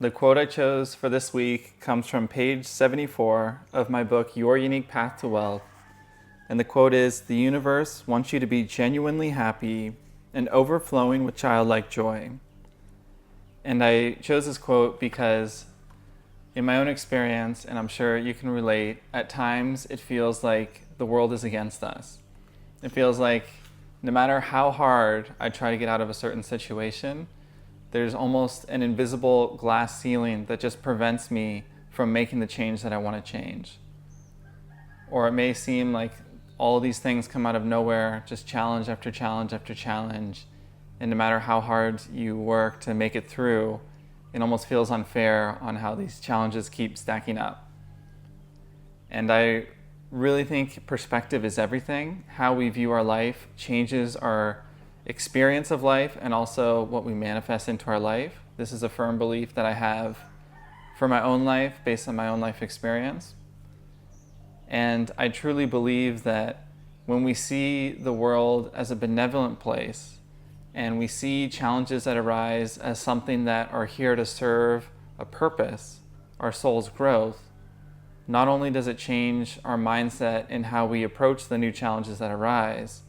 The quote I chose for this week comes from page 74 of my book, Your Unique Path to Wealth. And the quote is, "The universe wants you to be genuinely happy and overflowing with childlike joy." And I chose this quote because in my own experience, and I'm sure you can relate, at times it feels like the world is against us. It feels like no matter how hard I try to get out of a certain situation, there's almost an invisible glass ceiling that just prevents me from making the change that I want to change. Or it may seem like all these things come out of nowhere, just challenge after challenge after challenge. And no matter how hard you work to make it through, it almost feels unfair on how these challenges keep stacking up. And I really think perspective is everything. How we view our life changes our experience of life and also what we manifest into our life. This is a firm belief that I have for my own life based on my own life experience. And I truly believe that when we see the world as a benevolent place and we see challenges that arise as something that are here to serve a purpose, our soul's growth, not only does it change our mindset in how we approach the new challenges that arise,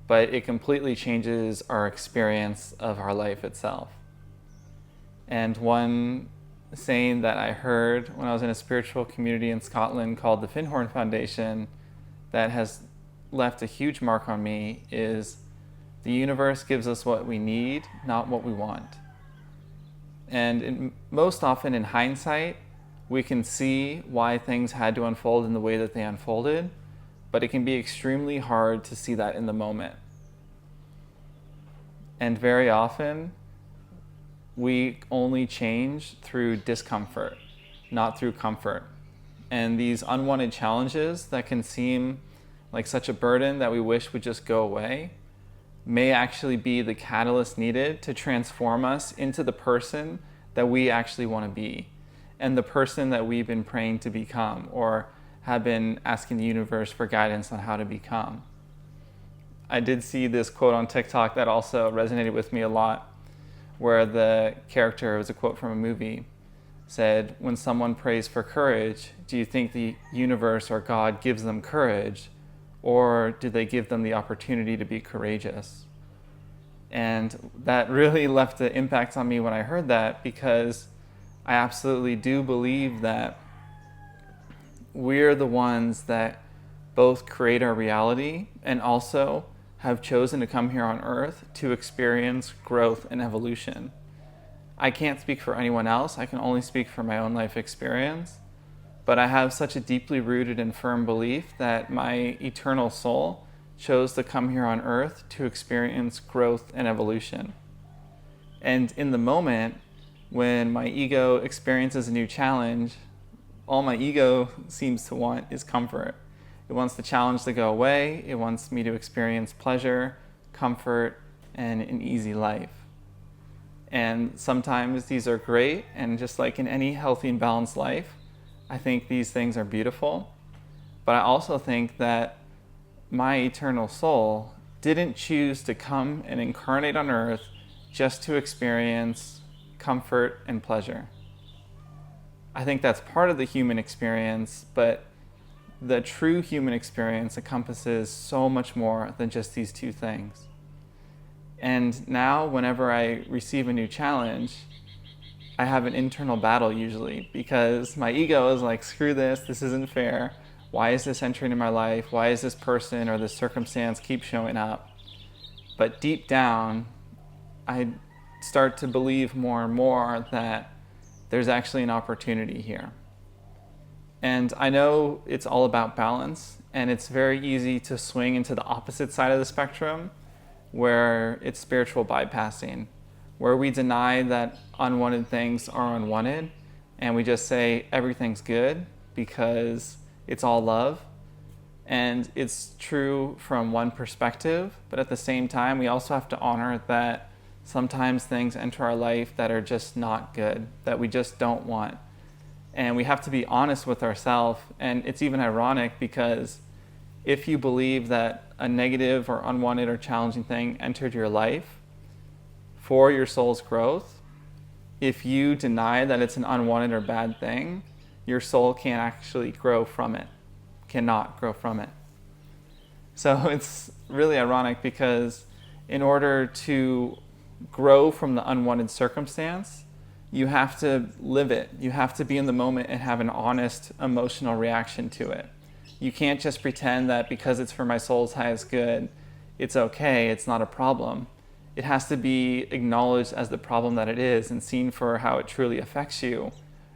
but it completely changes our experience of our life itself. And one saying that I heard when I was in a spiritual community in Scotland called the Finhorn Foundation that has left a huge mark on me is, the universe gives us what we need, not what we want. And most often in hindsight, we can see why things had to unfold in the way that they unfolded, but it can be extremely hard to see that in the moment. And very often, we only change through discomfort, not through comfort. And these unwanted challenges that can seem like such a burden that we wish would just go away may actually be the catalyst needed to transform us into the person that we actually want to be, and the person that we've been praying to become or have been asking the universe for guidance on how to become. I did see this quote on TikTok that also resonated with me a lot, where the character, it was a quote from a movie, said, "When someone prays for courage, do you think the universe or God gives them courage, or do they give them the opportunity to be courageous?" And that really left an impact on me when I heard that, because I absolutely do believe that we're the ones that both create our reality and also have chosen to come here on earth to experience growth and evolution. I can't speak for anyone else. I can only speak for my own life experience. But I have such a deeply rooted and firm belief that my eternal soul chose to come here on earth to experience growth and evolution. And in the moment, when my ego experiences a new challenge, all my ego seems to want is comfort. It wants the challenge to go away. It wants me to experience pleasure, comfort, and an easy life. And sometimes these are great, and just like in any healthy and balanced life, I think these things are beautiful. But I also think that my eternal soul didn't choose to come and incarnate on earth just to experience comfort and pleasure. I think that's part of the human experience, but the true human experience encompasses so much more than just these two things. And now, whenever I receive a new challenge, I have an internal battle usually, because my ego is like, screw this isn't fair. Why is this entering in my life? Why is this person or this circumstance keep showing up? But deep down, I start to believe more and more that there's actually an opportunity here. And I know it's all about balance, and it's very easy to swing into the opposite side of the spectrum, where it's spiritual bypassing, where we deny that unwanted things are unwanted, and we just say everything's good because it's all love. And it's true from one perspective, but at the same time, we also have to honor that sometimes things enter our life that are just not good, that we just don't want. And we have to be honest with ourselves. And it's even ironic, because if you believe that a negative or unwanted or challenging thing entered your life for your soul's growth, if you deny that it's an unwanted or bad thing, your soul can't actually grow from it, cannot grow from it. So it's really ironic because in order to grow from the unwanted circumstance, you have to live it. You have to be in the moment and have an honest emotional reaction to it. You can't just pretend that because it's for my soul's highest good, it's okay, it's not a problem. It has to be acknowledged as the problem that it is and seen for how it truly affects you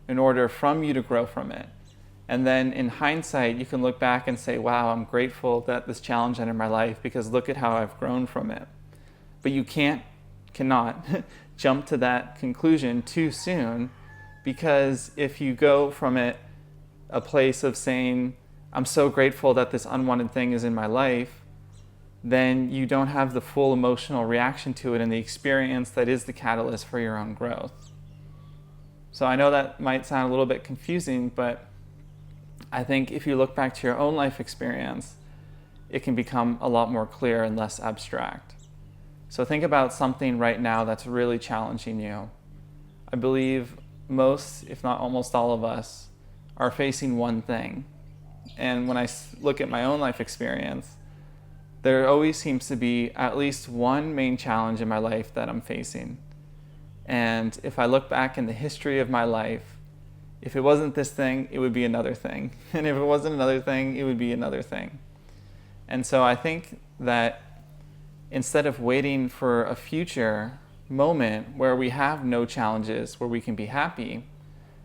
in order from you to grow from it. And then in hindsight, you can look back and say, wow, I'm grateful that this challenge entered my life because look at how I've grown from it. But you cannot jump to that conclusion too soon, because if you go from it a place of saying, I'm so grateful that this unwanted thing is in my life, then you don't have the full emotional reaction to it and the experience that is the catalyst for your own growth. So I know that might sound a little bit confusing, but I think if you look back to your own life experience, it can become a lot more clear and less abstract. So think about something right now that's really challenging you. I believe most, if not almost all of us, are facing one thing. And when I look at my own life experience, there always seems to be at least one main challenge in my life that I'm facing. And if I look back in the history of my life, if it wasn't this thing, it would be another thing. And if it wasn't another thing, it would be another thing. And so I think that instead of waiting for a future moment where we have no challenges, where we can be happy,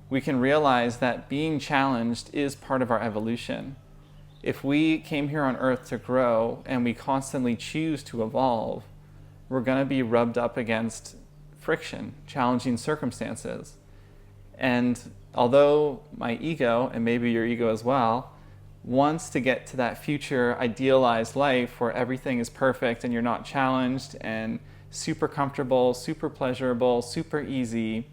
we can realize that being challenged is part of our evolution. If we came here on Earth to grow and we constantly choose to evolve, we're going to be rubbed up against friction, challenging circumstances. And although my ego, and maybe your ego as well, wants to get to that future idealized life where everything is perfect and you're not challenged and super comfortable, super pleasurable, super easy,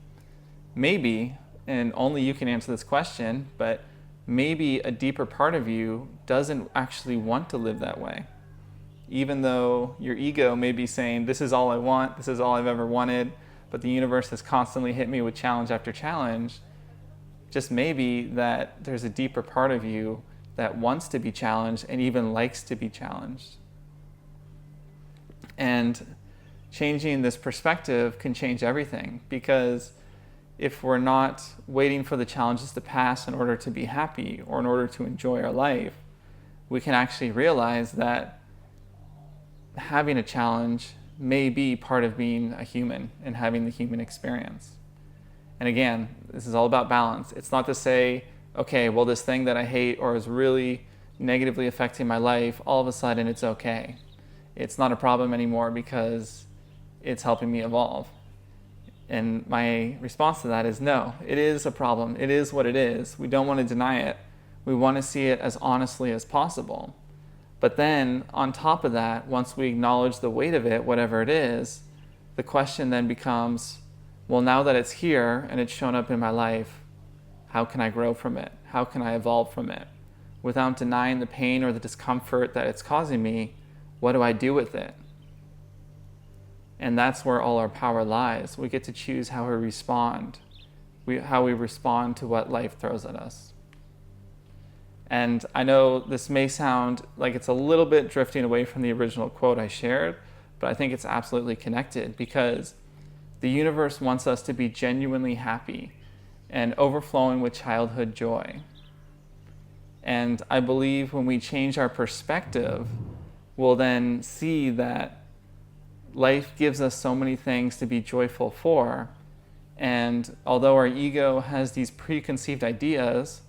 maybe, and only you can answer this question, but maybe a deeper part of you doesn't actually want to live that way. Even though your ego may be saying, this is all I want, this is all I've ever wanted, but the universe has constantly hit me with challenge after challenge, just maybe that there's a deeper part of you that wants to be challenged and even likes to be challenged. And changing this perspective can change everything, because if we're not waiting for the challenges to pass in order to be happy or in order to enjoy our life, we can actually realize that having a challenge may be part of being a human and having the human experience. And again, this is all about balance. It's not to say, okay, well, this thing that I hate or is really negatively affecting my life, all of a sudden it's okay. It's not a problem anymore because it's helping me evolve. And my response to that is no, it is a problem. It is what it is. We don't want to deny it. We want to see it as honestly as possible. But then on top of that, once we acknowledge the weight of it, whatever it is, the question then becomes, well, now that it's here and it's shown up in my life, how can I grow from it? How can I evolve from it? Without denying the pain or the discomfort that it's causing me, what do I do with it? And that's where all our power lies. We get to choose how we respond, how we respond to what life throws at us. And I know this may sound like it's a little bit drifting away from the original quote I shared, but I think it's absolutely connected, because the universe wants us to be genuinely happy and overflowing with childhood joy. And I believe when we change our perspective, we'll then see that life gives us so many things to be joyful for. And although our ego has these preconceived ideas,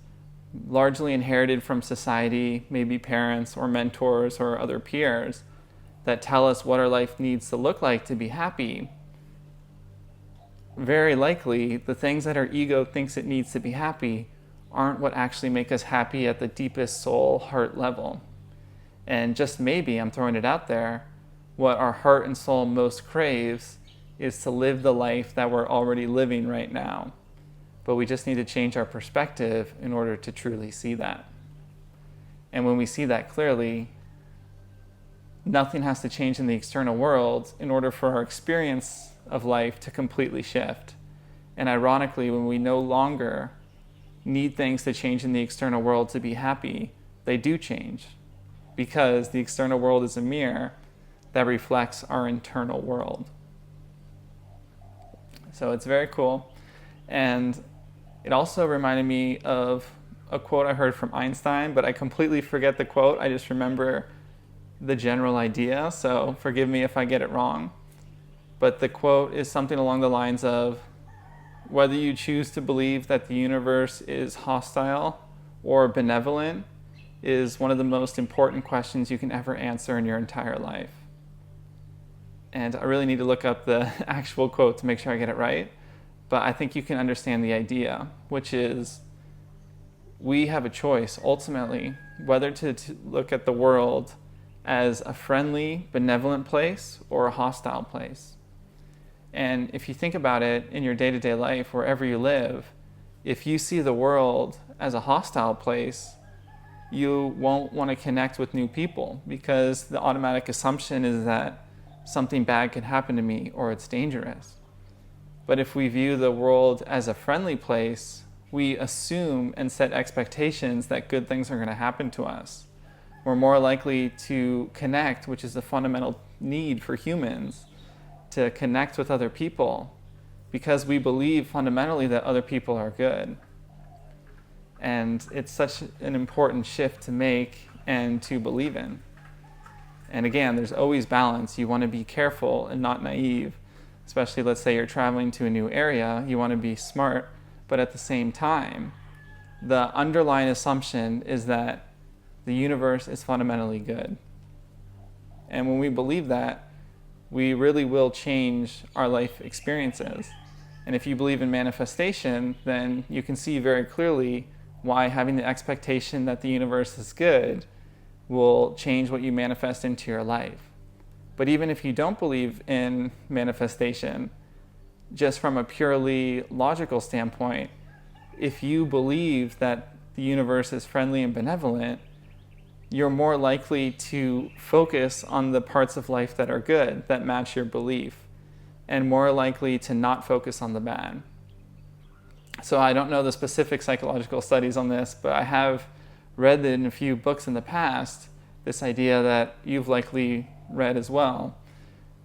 largely inherited from society, maybe parents or mentors or other peers, that tell us what our life needs to look like to be happy, very likely the things that our ego thinks it needs to be happy aren't what actually make us happy at the deepest soul heart level. And just maybe, I'm throwing it out there, what our heart and soul most craves is to live the life that we're already living right now. But we just need to change our perspective in order to truly see that. And when we see that clearly, nothing has to change in the external world in order for our experience of life to completely shift. And ironically, when we no longer need things to change in the external world to be happy, they do change, because the external world is a mirror that reflects our internal world. So it's very cool. And it also reminded me of a quote I heard from Einstein, but I completely forget the quote. I just remember the general idea, so forgive me if I get it wrong. But the quote is something along the lines of, whether you choose to believe that the universe is hostile or benevolent is one of the most important questions you can ever answer in your entire life. And I really need to look up the actual quote to make sure I get it right. But I think you can understand the idea, which is we have a choice, ultimately, whether to look at the world as a friendly, benevolent place or a hostile place. And if you think about it in your day-to-day life, wherever you live, if you see the world as a hostile place, you won't want to connect with new people, because the automatic assumption is that something bad could happen to me or it's dangerous. But if we view the world as a friendly place, we assume and set expectations that good things are going to happen to us. We're more likely to connect, which is a fundamental need for humans, to connect with other people, because we believe fundamentally that other people are good. And it's such an important shift to make and to believe in. And again, there's always balance. You want to be careful and not naive, especially let's say you're traveling to a new area. You want to be smart, but at the same time, the underlying assumption is that the universe is fundamentally good. And when we believe that, we really will change our life experiences. And if you believe in manifestation, then you can see very clearly why having the expectation that the universe is good will change what you manifest into your life. But even if you don't believe in manifestation, just from a purely logical standpoint, if you believe that the universe is friendly and benevolent, you're more likely to focus on the parts of life that are good, that match your belief, and more likely to not focus on the bad. So I don't know the specific psychological studies on this, but I have read in a few books in the past this idea that you've likely read as well,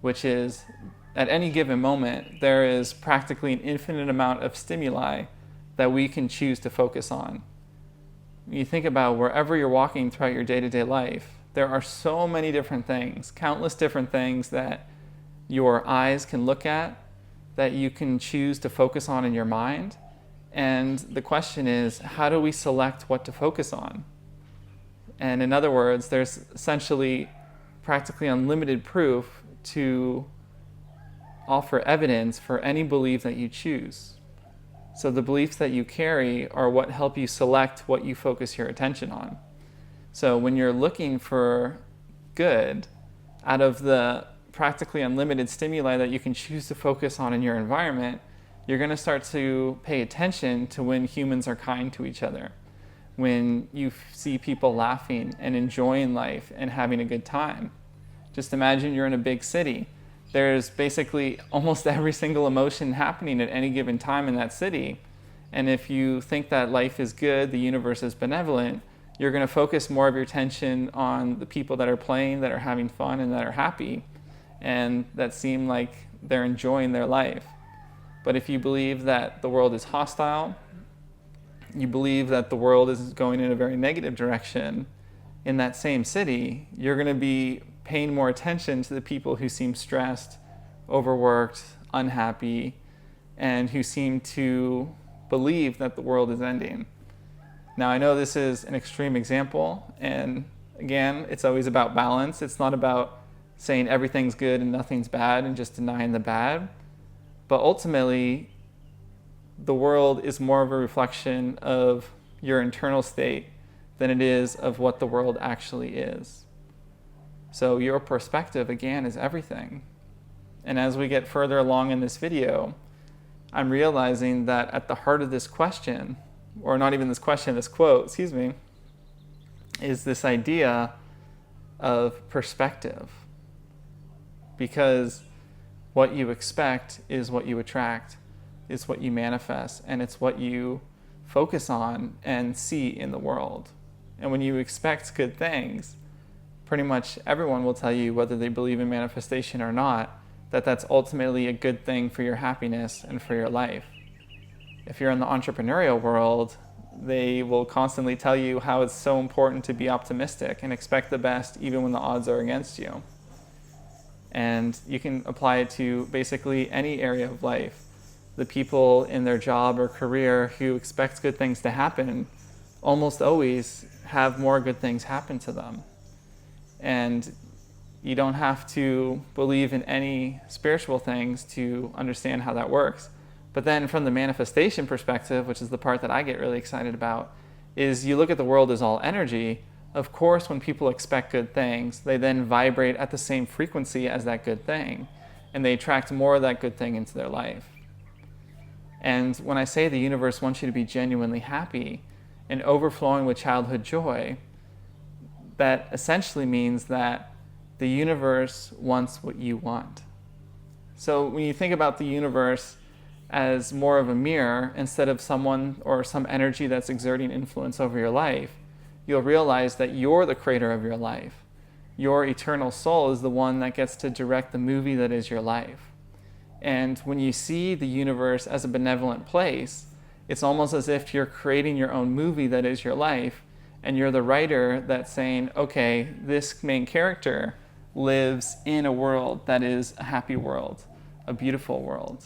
which is at any given moment, there is practically an infinite amount of stimuli that we can choose to focus on. You think about wherever you're walking throughout your day-to-day life, there are so many different things, countless different things that your eyes can look at, that you can choose to focus on in your mind. And the question is, how do we select what to focus on? And in other words, there's essentially practically unlimited proof to offer evidence for any belief that you choose. So the beliefs that you carry are what help you select what you focus your attention on. So when you're looking for good, out of the practically unlimited stimuli that you can choose to focus on in your environment, you're going to start to pay attention to when humans are kind to each other, when you see people laughing and enjoying life and having a good time. Just imagine you're in a big city. There's basically almost every single emotion happening at any given time in that city. And if you think that life is good, the universe is benevolent, you're going to focus more of your attention on the people that are playing, that are having fun, and that are happy, and that seem like they're enjoying their life. But if you believe that the world is hostile, you believe that the world is going in a very negative direction, in that same city, you're going to be paying more attention to the people who seem stressed, overworked, unhappy, and who seem to believe that the world is ending. Now, I know this is an extreme example, and again, it's always about balance. It's not about saying everything's good and nothing's bad and just denying the bad. But ultimately, the world is more of a reflection of your internal state than it is of what the world actually is. So your perspective, again, is everything. And as we get further along in this video, I'm realizing that at the heart of this question, or not even this question, this quote, is this idea of perspective. Because what you expect is what you attract. is what you manifest, and it's what you focus on and see in the world. And when you expect good things, pretty much everyone will tell you, whether they believe in manifestation or not, that that's ultimately a good thing for your happiness and for your life. If you're in the entrepreneurial world, they will constantly tell you how it's so important to be optimistic and expect the best even when the odds are against you. And you can apply it to basically any area of life. The people in their job or career who expect good things to happen almost always have more good things happen to them. And you don't have to believe in any spiritual things to understand how that works. But then from the manifestation perspective, which is the part that I get really excited about, is you look at the world as all energy. Of course, when people expect good things, they then vibrate at the same frequency as that good thing, and they attract more of that good thing into their life. And when I say the universe wants you to be genuinely happy and overflowing with childhood joy, that essentially means that the universe wants what you want. So when you think about the universe as more of a mirror instead of someone or some energy that's exerting influence over your life, you'll realize that you're the creator of your life. Your eternal soul is the one that gets to direct the movie that is your life. And when you see the universe as a benevolent place, it's almost as if you're creating your own movie that is your life, and you're the writer that's saying, okay, this main character lives in a world that is a happy world, a beautiful world.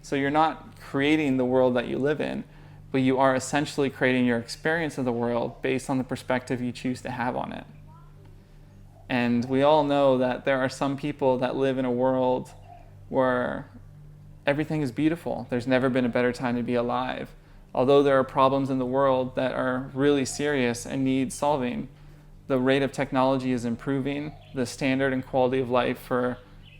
So you're not creating the world that you live in, but you are essentially creating your experience of the world based on the perspective you choose to have on it. And we all know that there are some people that live in a world where everything is beautiful. There's never been a better time to be alive. Although there are problems in the world that are really serious and need solving, the rate of technology is improving. The standard and quality of life for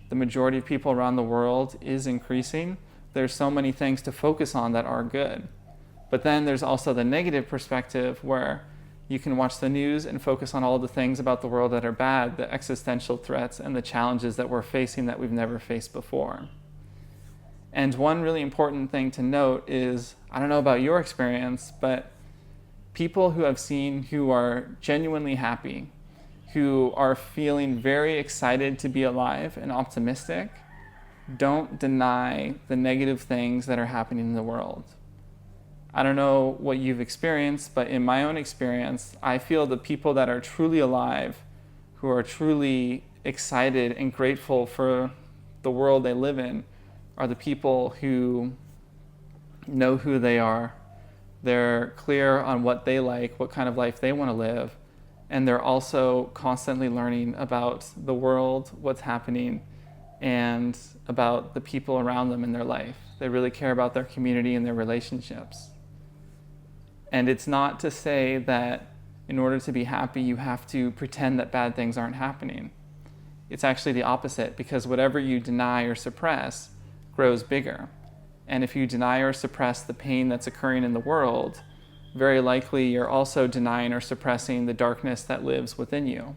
the majority of people around the world is increasing. There's so many things to focus on that are good. But then there's also the negative perspective where you can watch the news and focus on all the things about the world that are bad, the existential threats and the challenges that we're facing that we've never faced before. And one really important thing to note is, I don't know about your experience, but people who are genuinely happy, who are feeling very excited to be alive and optimistic, don't deny the negative things that are happening in the world. I don't know what you've experienced, but in my own experience, I feel the people that are truly alive, who are truly excited and grateful for the world they live in, are the people who know who they are. They're clear on what they like, what kind of life they want to live, and they're also constantly learning about the world, what's happening, and about the people around them in their life. They really care about their community and their relationships. And it's not to say that in order to be happy, you have to pretend that bad things aren't happening. It's actually the opposite, because whatever you deny or suppress grows bigger. And if you deny or suppress the pain that's occurring in the world, very likely you're also denying or suppressing the darkness that lives within you.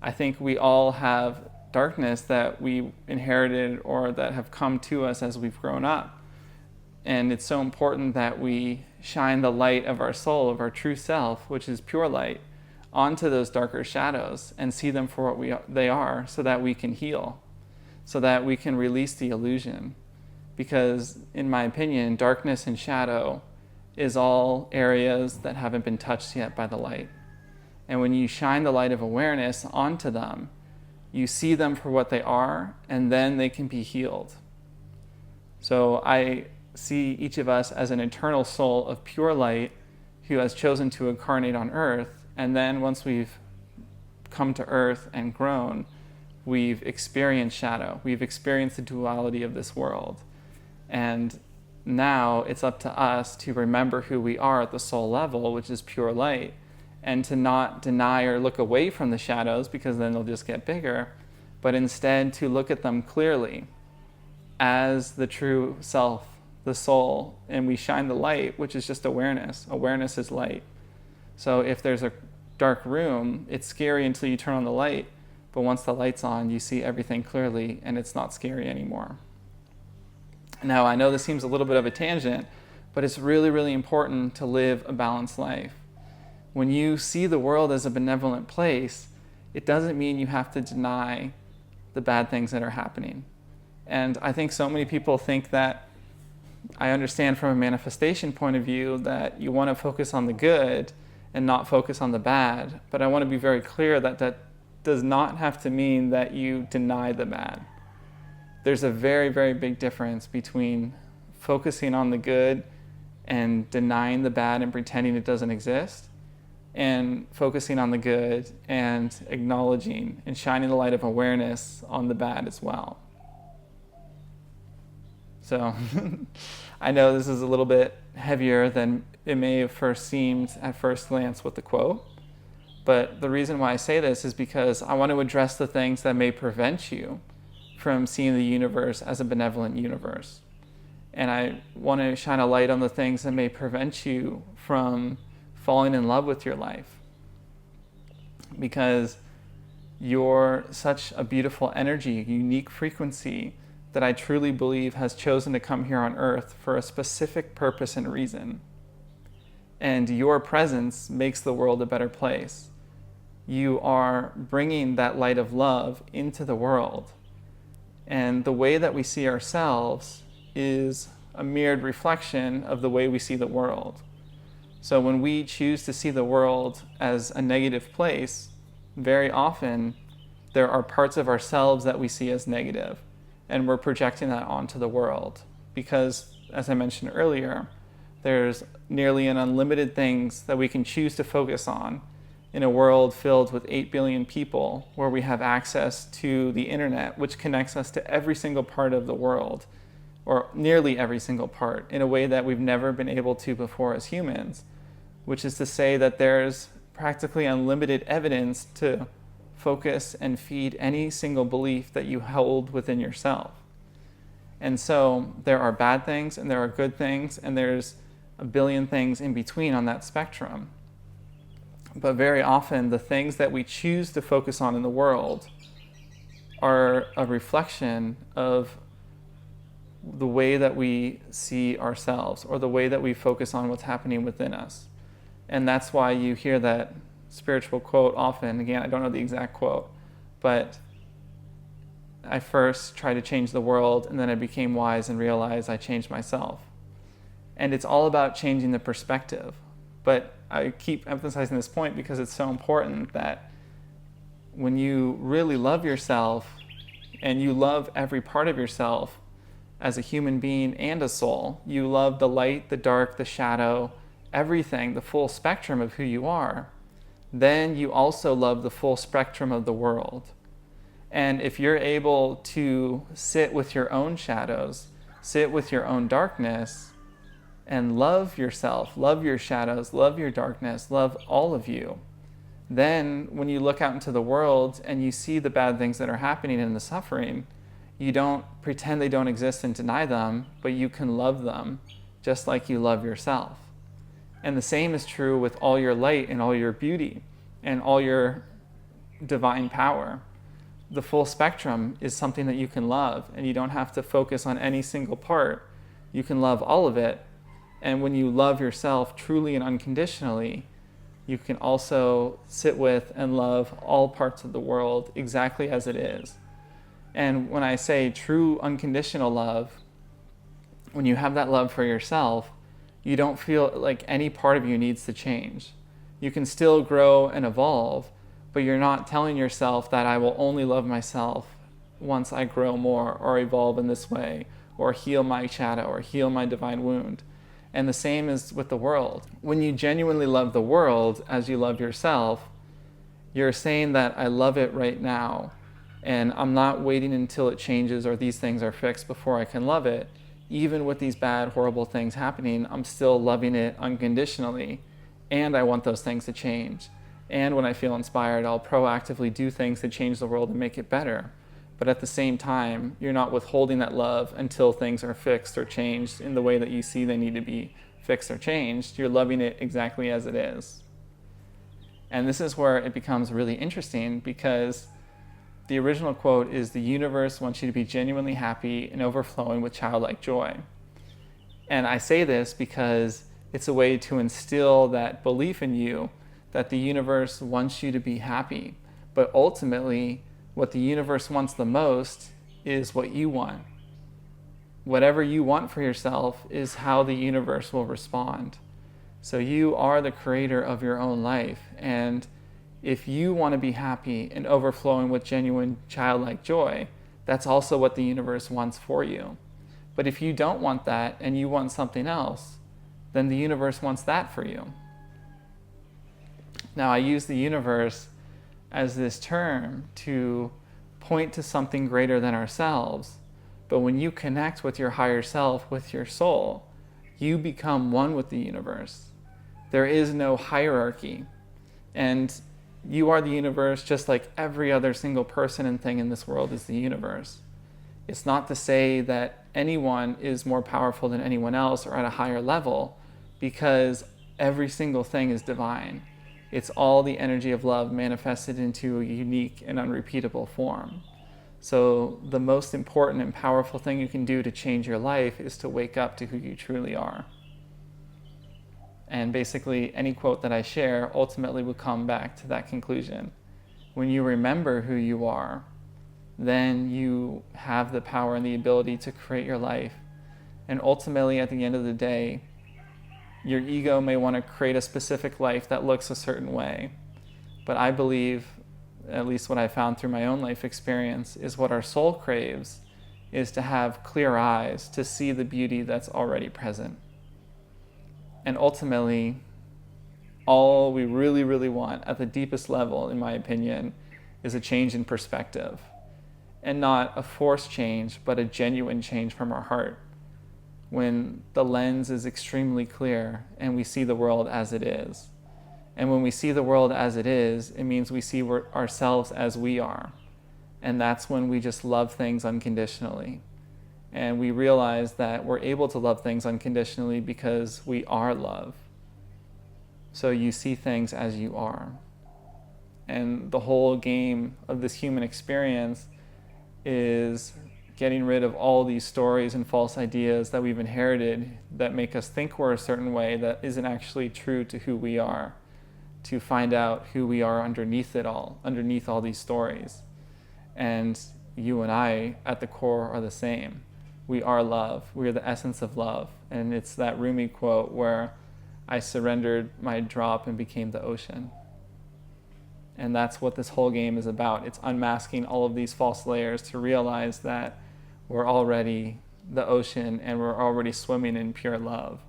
I think we all have darkness that we inherited or that have come to us as we've grown up. And it's so important that we shine the light of our soul, of our true self, which is pure light, onto those darker shadows and see them for what they are, so that we can heal, so that we can release the illusion. Because in my opinion, darkness and shadow is all areas that haven't been touched yet by the light. And when you shine the light of awareness onto them, you see them for what they are, and then they can be healed. So I see each of us as an eternal soul of pure light who has chosen to incarnate on earth, and then once we've come to earth and grown, we've experienced shadow. We've experienced the duality of this world. And now it's up to us to remember who we are at the soul level, which is pure light, and to not deny or look away from the shadows, because then they'll just get bigger, but instead to look at them clearly as the true self, the soul, and we shine the light, which is just awareness. Awareness is light. So if there's a dark room, it's scary until you turn on the light, but once the light's on, you see everything clearly, and it's not scary anymore. Now, I know this seems a little bit of a tangent, but it's really, really important to live a balanced life. When you see the world as a benevolent place, it doesn't mean you have to deny the bad things that are happening. And I think so many people think that, I understand from a manifestation point of view, that you want to focus on the good and not focus on the bad. But I want to be very clear that that does not have to mean that you deny the bad. There's a very, very big difference between focusing on the good and denying the bad and pretending it doesn't exist, and focusing on the good and acknowledging and shining the light of awareness on the bad as well. So I know this is a little bit heavier than it may have first seemed at first glance with the quote, but the reason why I say this is because I want to address the things that may prevent you from seeing the universe as a benevolent universe. And I want to shine a light on the things that may prevent you from falling in love with your life. Because you're such a beautiful energy, unique frequency, that I truly believe has chosen to come here on earth for a specific purpose and reason. And your presence makes the world a better place. You are bringing that light of love into the world. And the way that we see ourselves is a mirrored reflection of the way we see the world. So when we choose to see the world as a negative place, very often there are parts of ourselves that we see as negative, and we're projecting that onto the world. Because, as I mentioned earlier, there's nearly an unlimited things that we can choose to focus on in a world filled with 8 billion people, where we have access to the internet, which connects us to every single part of the world, or nearly every single part, in a way that we've never been able to before as humans, which is to say that there's practically unlimited evidence to focus and feed any single belief that you hold within yourself. And so there are bad things and there are good things, and there's a billion things in between on that spectrum. But very often the things that we choose to focus on in the world are a reflection of the way that we see ourselves, or the way that we focus on what's happening within us. And that's why you hear that spiritual quote often. Again, I don't know the exact quote, but I first tried to change the world, and then I became wise and realized I changed myself. And it's all about changing the perspective. But I keep emphasizing this point because it's so important, that when you really love yourself and you love every part of yourself as a human being and a soul, you love the light, the dark, the shadow, everything, the full spectrum of who you are, then you also love the full spectrum of the world. And if you're able to sit with your own shadows, sit with your own darkness, and love yourself, love your shadows, love your darkness, love all of you, then when you look out into the world and you see the bad things that are happening and the suffering, you don't pretend they don't exist and deny them, but you can love them just like you love yourself. And the same is true with all your light and all your beauty and all your divine power. The full spectrum is something that you can love, and you don't have to focus on any single part. You can love all of it. And when you love yourself truly and unconditionally, you can also sit with and love all parts of the world exactly as it is. And when I say true unconditional love, when you have that love for yourself, you don't feel like any part of you needs to change. You can still grow and evolve, but you're not telling yourself that I will only love myself once I grow more or evolve in this way, or heal my shadow or heal my divine wound. And the same is with the world. When you genuinely love the world as you love yourself, you're saying that I love it right now, and I'm not waiting until it changes or these things are fixed before I can love it. Even with these bad, horrible things happening, I'm still loving it unconditionally, and I want those things to change. And when I feel inspired, I'll proactively do things to change the world and make it better. But at the same time, you're not withholding that love until things are fixed or changed in the way that you see they need to be fixed or changed. You're loving it exactly as it is. And this is where it becomes really interesting, because The original quote is, "The universe wants you to be genuinely happy and overflowing with childlike joy." And I say this because it's a way to instill that belief in you that the universe wants you to be happy. But ultimately, what the universe wants the most is what you want. Whatever you want for yourself is how the universe will respond. So you are the creator of your own life. And if you want to be happy and overflowing with genuine childlike joy, that's also what the universe wants for you. But if you don't want that and you want something else, then the universe wants that for you. Now, I use the universe as this term to point to something greater than ourselves. But when you connect with your higher self, with your soul, you become one with the universe. There is no hierarchy. And you are the universe just like every other single person and thing in this world is the universe. It's not to say that anyone is more powerful than anyone else or at a higher level, because every single thing is divine. It's all the energy of love manifested into a unique and unrepeatable form. So the most important and powerful thing you can do to change your life is to wake up to who you truly are. And basically, any quote that I share ultimately will come back to that conclusion. When you remember who you are, then you have the power and the ability to create your life. And ultimately, at the end of the day, your ego may want to create a specific life that looks a certain way. But I believe, at least what I found through my own life experience, is what our soul craves is to have clear eyes to see the beauty that's already present. And ultimately, all we really, really want at the deepest level, in my opinion, is a change in perspective. And not a forced change, but a genuine change from our heart. When the lens is extremely clear and we see the world as it is. And when we see the world as it is, it means we see ourselves as we are. And that's when we just love things unconditionally. And we realize that we're able to love things unconditionally because we are love. So you see things as you are. And the whole game of this human experience is getting rid of all these stories and false ideas that we've inherited that make us think we're a certain way that isn't actually true to who we are, to find out who we are underneath it all, underneath all these stories. And you and I, at the core, are the same. We are love. We are the essence of love. And it's that Rumi quote where I surrendered my drop and became the ocean. And that's what this whole game is about. It's unmasking all of these false layers to realize that we're already the ocean and we're already swimming in pure love.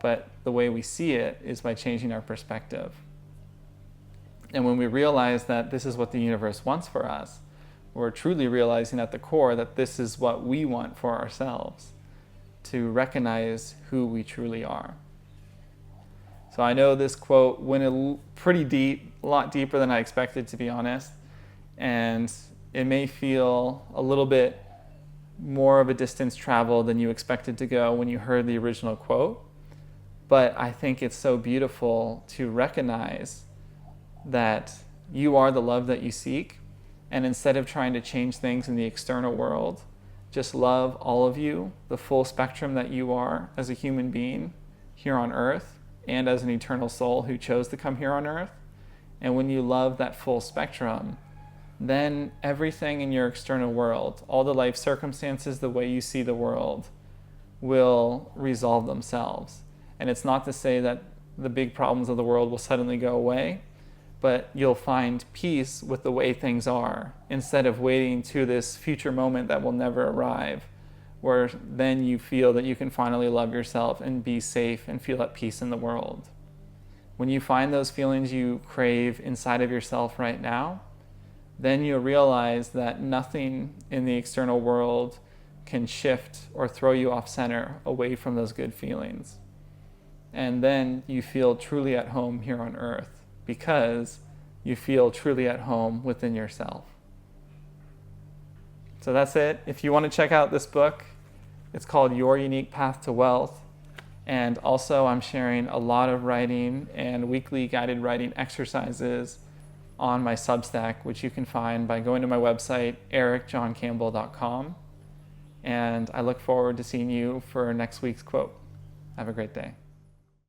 But the way we see it is by changing our perspective. And when we realize that this is what the universe wants for us, we're truly realizing at the core that this is what we want for ourselves, to recognize who we truly are. So I know this quote went pretty deep, a lot deeper than I expected, to be honest. And it may feel a little bit more of a distance travel than you expected to go when you heard the original quote. But I think it's so beautiful to recognize that you are the love that you seek. And instead of trying to change things in the external world, just love all of you, the full spectrum that you are as a human being here on earth and as an eternal soul who chose to come here on earth. And when you love that full spectrum, then everything in your external world, all the life circumstances, the way you see the world, will resolve themselves. And it's not to say that the big problems of the world will suddenly go away, but you'll find peace with the way things are instead of waiting to this future moment that will never arrive, where then you feel that you can finally love yourself and be safe and feel at peace in the world. When you find those feelings you crave inside of yourself right now, then you'll realize that nothing in the external world can shift or throw you off center away from those good feelings. And then you feel truly at home here on earth, because you feel truly at home within yourself. So that's it. If you want to check out this book, it's called Your Unique Path to Wealth. And also I'm sharing a lot of writing and weekly guided writing exercises on my Substack, which you can find by going to my website, ericjohncampbell.com. And I look forward to seeing you for next week's quote. Have a great day.